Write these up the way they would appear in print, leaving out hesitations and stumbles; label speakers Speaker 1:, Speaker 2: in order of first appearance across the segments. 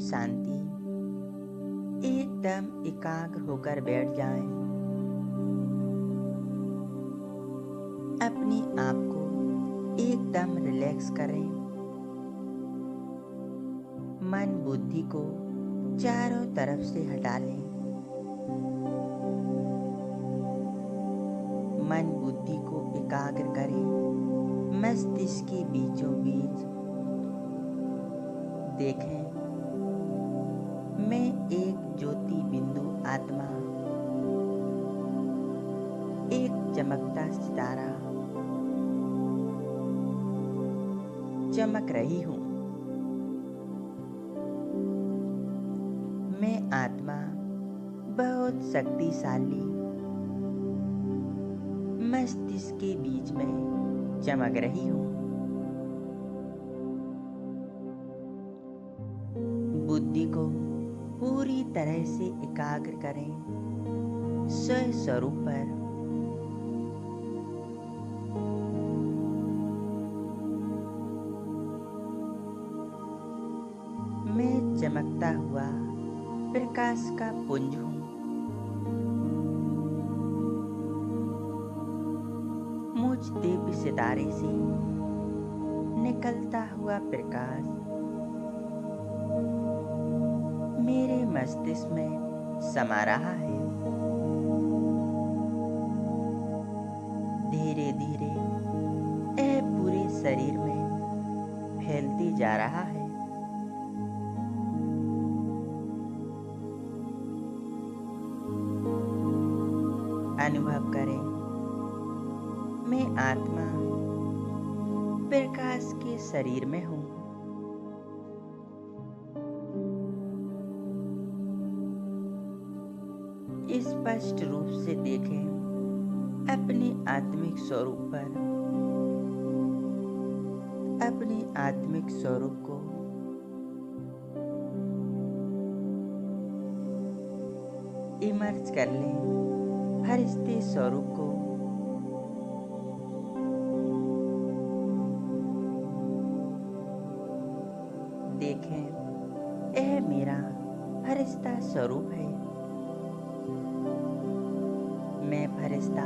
Speaker 1: शांति। एकदम एकाग्र होकर बैठ जाएं। अपने आप को एकदम रिलैक्स करें। मन बुद्धि को चारों तरफ से हटा लें। मन बुद्धि को एकाग्र करें। मस्तिष्क के बीचों बीच देखें, मैं एक ज्योति बिंदु आत्मा, एक चमकता सितारा चमक रही हूँ। मैं आत्मा बहुत शक्तिशाली मस्तिष्क के बीच में चमक रही हूँ। बुद्धि को पूरी तरह से एकाग्र करें स्वस्वरूप पर। मैं चमकता हुआ प्रकाश का पुंज हूँ। मुझ दिव्य सितारे से निकलता हुआ प्रकाश मेरे मस्तिष्क में समा रहा है। धीरे धीरे यह पूरे शरीर में फैलती जा रहा है। अनुभव करें, मैं आत्मा प्रकाश के शरीर में हूँ। स्पष्ट रूप से देखें अपने आत्मिक स्वरूप पर। अपने आत्मिक स्वरूप को इमर्ज कर लें। फरिश्ते स्वरूप को देखें, यह मेरा फरिश्ता स्वरूप है। मैं फरिश्ता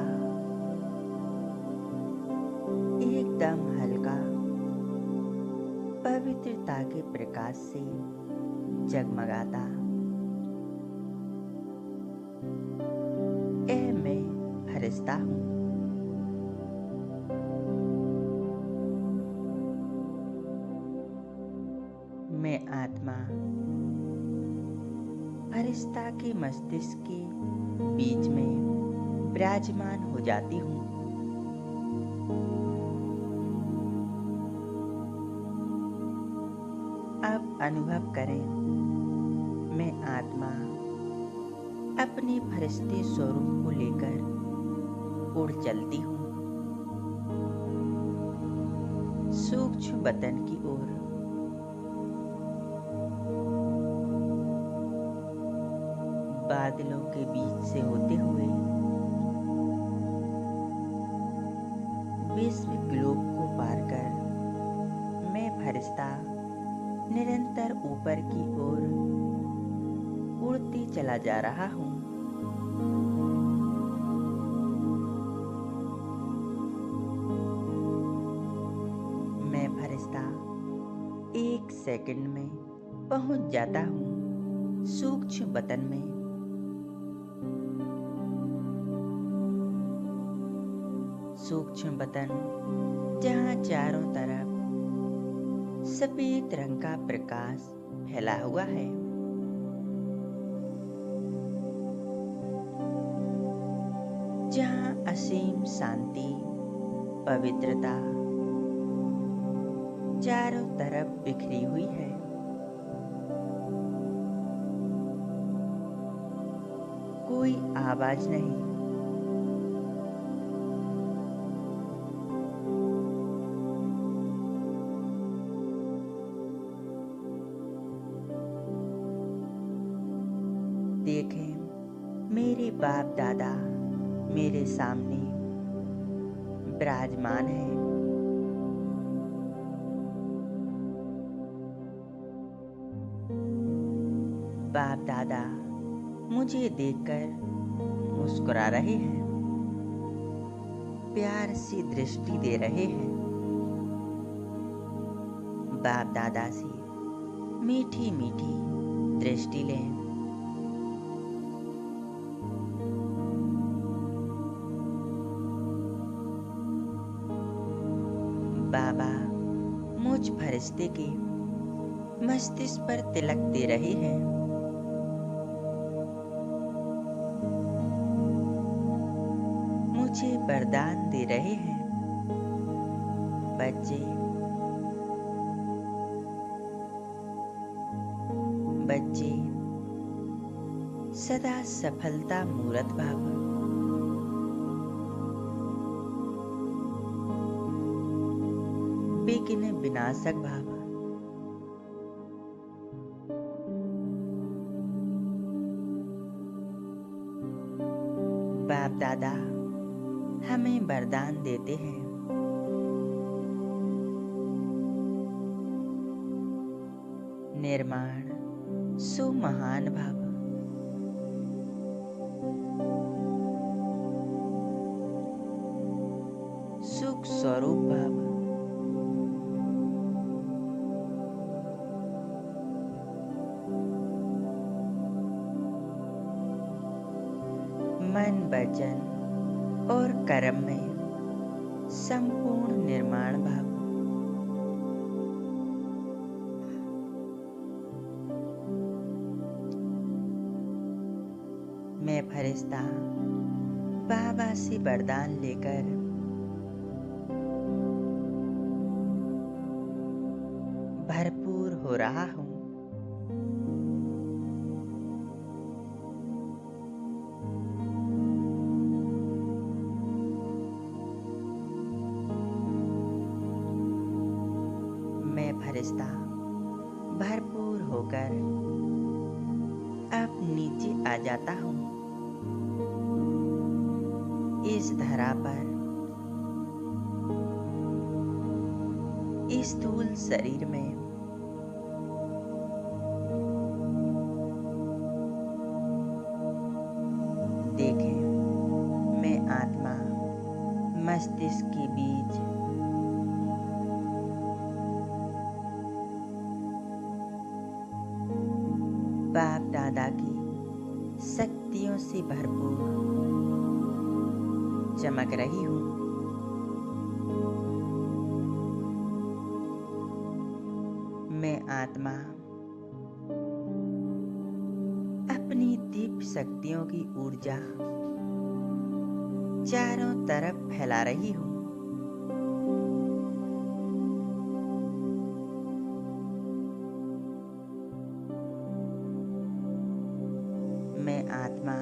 Speaker 1: एकदम हल्का पवित्रता के प्रकाश से जगमगाता। यह मैं फरिश्ता हूँ। मैं आत्मा फरिश्ता के मस्तिष्क के बीच में विराजमान हो जाती हूँ। अब अनुभव करें, मैं आत्मा अपने फरिश्ते स्वरूप को लेकर उड़ चलती हूँ सूक्ष्म वतन की ओर। बादलों के बीच से होते हुए विश्व ग्लोब को पार कर मैं फरिश्ता निरंतर ऊपर की ओर उड़ते चला जा रहा हूँ। मैं फरिश्ता एक सेकंड में पहुंच जाता हूँ सूक्ष्म वतन में। सूक्ष्म वतन जहाँ चारों तरफ सफेद रंग का प्रकाश फैला हुआ है। जहाँ असीम शांति पवित्रता चारों तरफ बिखरी हुई है। कोई आवाज नहीं, देखें मेरे बाप दादा मेरे सामने विराजमान है। बाप दादा मुझे देखकर मुस्कुरा रहे हैं, प्यार से दृष्टि दे रहे हैं। बाप दादा से मीठी मीठी दृष्टि लें। बाबा मुझ फरिश्ते के मस्तिष्क पर तिलक दे रहे हैं। मुझे वरदान दे रहे हैं। बच्चे बच्चे सदा सफलता मूरत भाव। विघ्न विनाशक भाव। बाप दादा हमें वरदान देते हैं। निर्माण सुमहान भाव। सुख स्वरूप भाव। मन वचन और कर्म में संपूर्ण निर्माण भाव। मैं फरिश्ता बाबा से वरदान लेकर भरपूर हो रहा हूँ। मैं फरिश्ता भरपूर होकर अब नीचे आ जाता हूँ। इस धरा पर इस स्थूल शरीर में देखें, मैं आत्मा मस्तिष्क के बीच बाप दादा की शक्तियों से भरपूर चमक रही हूँ। मैं आत्मा अपनी दिव्य शक्तियों की ऊर्जा चारों तरफ फैला रही हूँ। मैं आत्मा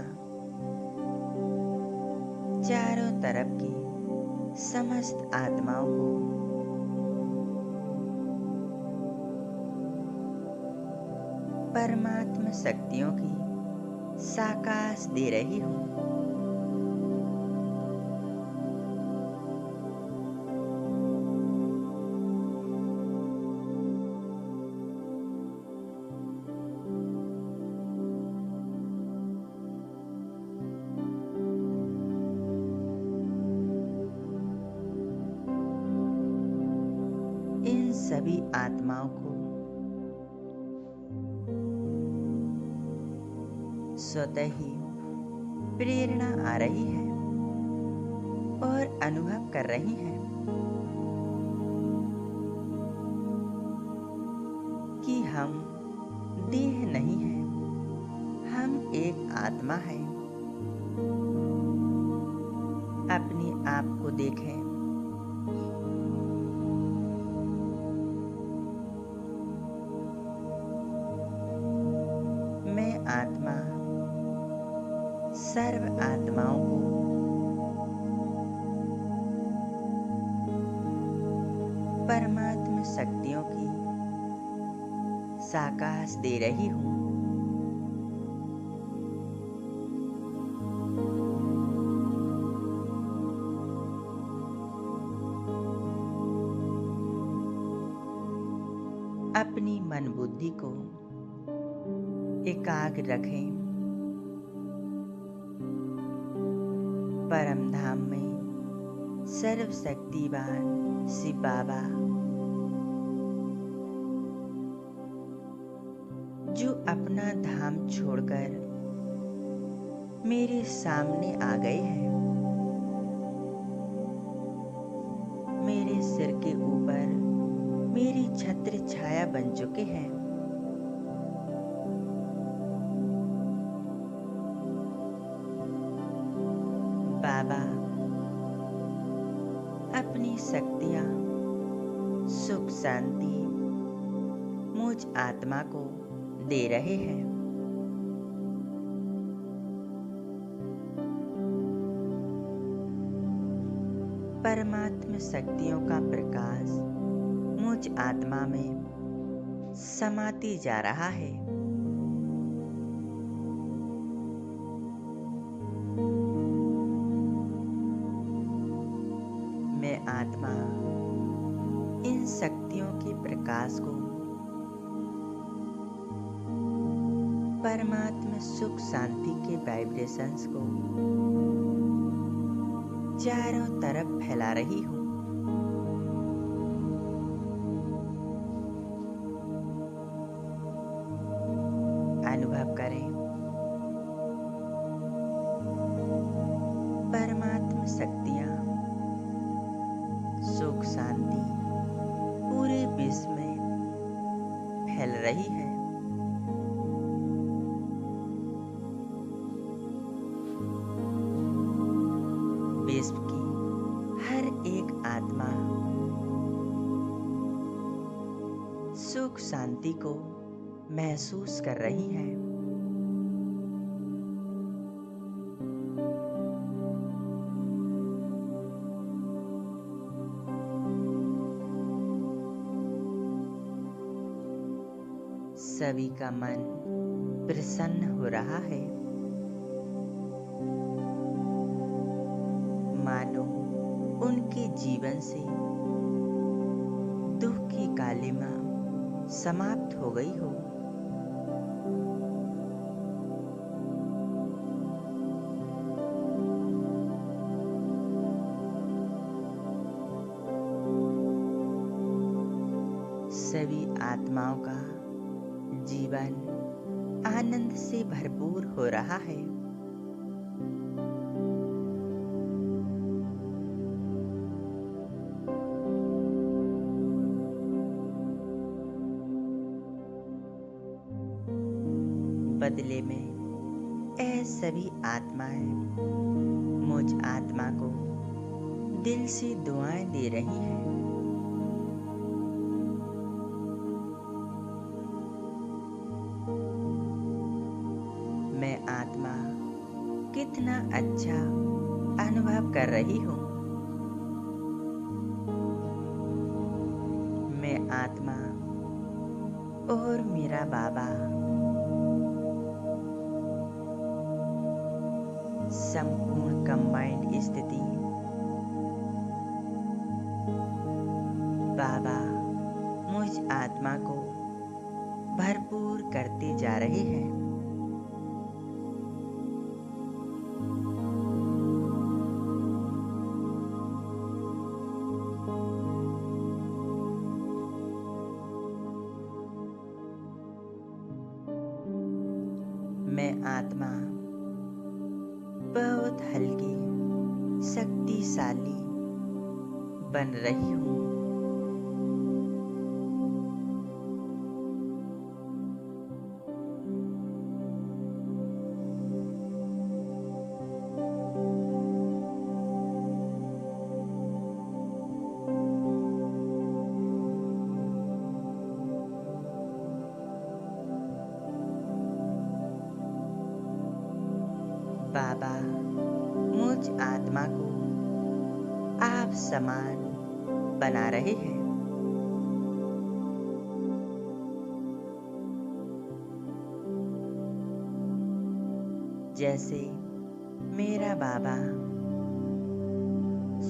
Speaker 1: चारों तरफ की समस्त आत्माओं को परमात्मा शक्तियों की साकाश दे रही हूँ। इन सभी आत्माओं को स्वतः ही प्रेरणा आ रही है और अनुभव कर रही हैं कि हम देह नहीं हैं, हम एक आत्मा हैं। अपने आप को देखें। मैं आत्मा सर्व आत्माओं को परमात्मा शक्तियों की साकाश दे रही हूँ। अपनी मन बुद्धि को एकाग्र रखें। परम धाम में सर्वशक्तिवान शिव बाबा जो अपना धाम छोड़कर मेरे सामने आ गए हैं, मेरे सिर के ऊपर मेरी छत्र छाया बन चुके हैं। बाबा अपनी शक्तियां, सुख शांति मुझ आत्मा को दे रहे हैं। परमात्म शक्तियों का प्रकाश मुझ आत्मा में समाती जा रहा है। मैं आत्मा इन शक्तियों के प्रकाश को, परमात्म सुख शांति के वाइब्रेशंस को चारों तरफ फैला रही हूँ। अनुभव करें, परमात्म शक्तियाँ, सुख शांति पूरे विश्व में फैल रही है। विश्व की हर एक आत्मा सुख शांति को महसूस कर रही है। सभी का मन प्रसन्न हो रहा है, मानो उनके जीवन से दुख की कालिमा समाप्त हो गई हो। सभी आत्माओं का जीवन आनंद से भरपूर हो रहा है। बदले में सभी आत्माएं मुझ आत्मा को दिल से दुआएं दे रही हैं। मैं आत्मा कितना अच्छा अनुभव कर रही हूँ। मैं आत्मा और मेरा बाबा संपूर्ण कंबाइंड स्थिति, बाबा मुझ आत्मा को भरपूर करते जा रहे हैं। मैं आत्मा बहुत हल्की, शक्तिशाली बन रही हूँ। बाबा मुझ आत्मा को आप समान बना रहे हैं। जैसे मेरा बाबा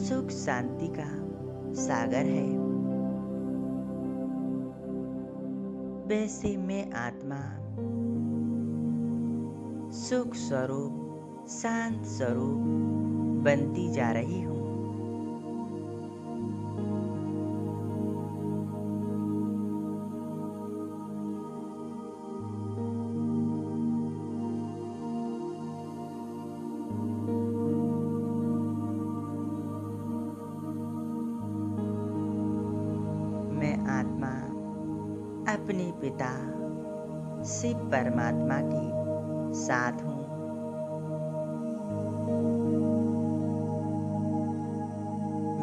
Speaker 1: सुख शांति का सागर है, वैसे मैं आत्मा सुख स्वरूप, शांत स्वरूप बनती जा रही हूँ। मैं आत्मा अपने पिता शिव परमात्मा के साथ हूँ।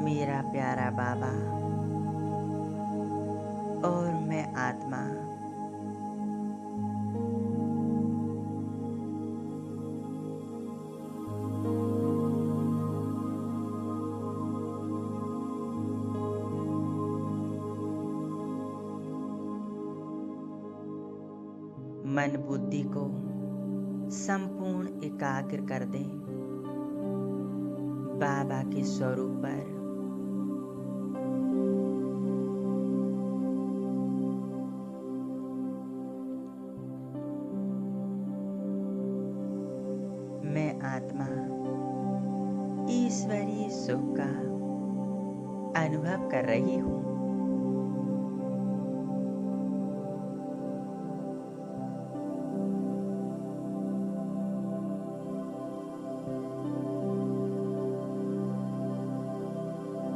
Speaker 1: मेरा प्यारा बाबा और मैं आत्मा मन बुद्धि को संपूर्ण एकाग्र कर दें बाबा के स्वरूप पर। मैं आत्मा ईश्वरीय सुख का अनुभव कर रही हूँ।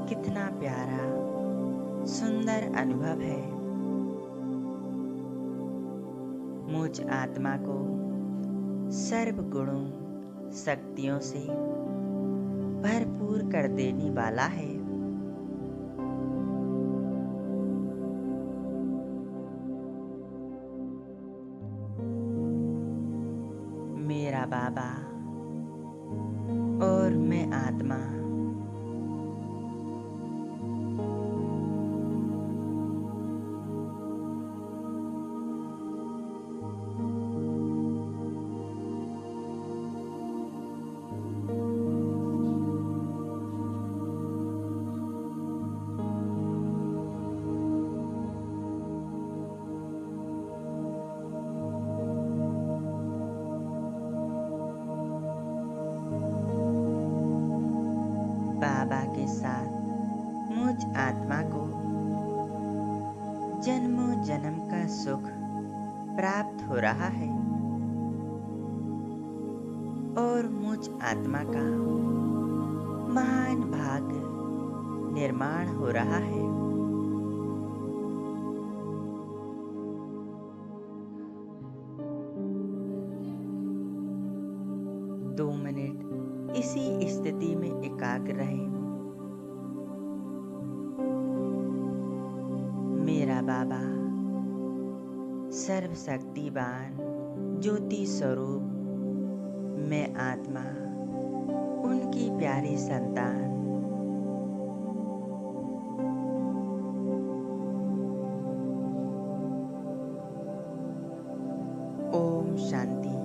Speaker 1: कितना प्यारा सुंदर अनुभव है। मुझ आत्मा को सर्व गुणों शक्तियों से भरपूर कर देने वाला है। मेरा बाबा और मैं आत्मा बाबा के साथ मुझ आत्मा को जन्मों जन्म का सुख प्राप्त हो रहा है और मुझ आत्मा का महान भाग्य निर्माण हो रहा है। 2 मिनट इसी स्थिति में एकाग्र रहें। मेरा बाबा सर्वशक्तिवान ज्योति स्वरूप, मैं आत्मा उनकी प्यारी संतान ओम शांति।